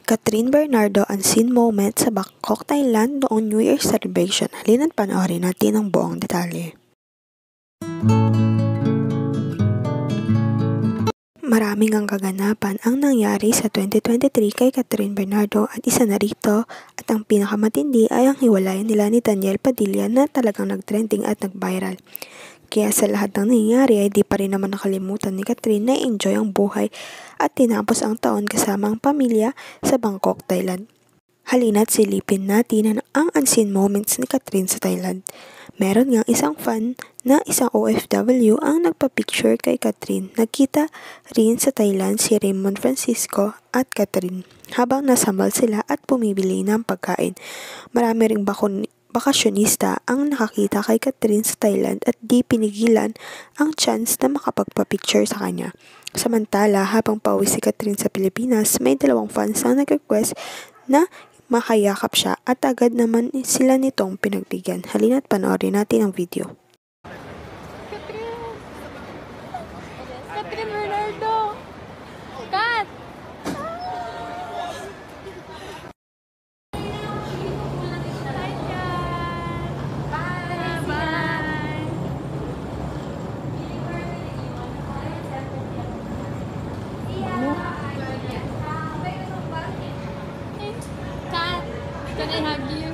Catherine Bernardo unseen moment sa Bangkok, Thailand noong New Year celebration. Halina't panoorin natin ang buong detalye. Maraming ang kaganapan ang nangyari sa 2023 kay Catherine Bernardo at isa na rito at ang pinakamatindi ay ang hiwalayan nila ni Daniel Padilla na talagang nagtrending at nag-viral. Kaya sa lahat ng nangyayari ay di pa rin naman nakalimutan ni Catherine na enjoy ang buhay at tinapos ang taon kasama ang pamilya sa Bangkok, Thailand. Halina't silipin natin ang unseen moments ni Catherine sa Thailand. Meron ngang isang fan na isang OFW ang nagpa-picture kay Catherine. Nagkita rin sa Thailand si Raymond Francisco at Catherine habang nasa mall sila at pumibili ng pagkain. Marami ring bakasyonista ang nakakita kay Catherine sa Thailand at di pinigilan ang chance na makapagpa-picture sa kanya. Samantala, habang pauwi si Catherine sa Pilipinas, may dalawang fans ang nag-request na makayakap siya at agad naman sila nitong pinagbigyan. Halina't panoorin natin ang video. Catherine Bernardo! Kat! Can I hug you?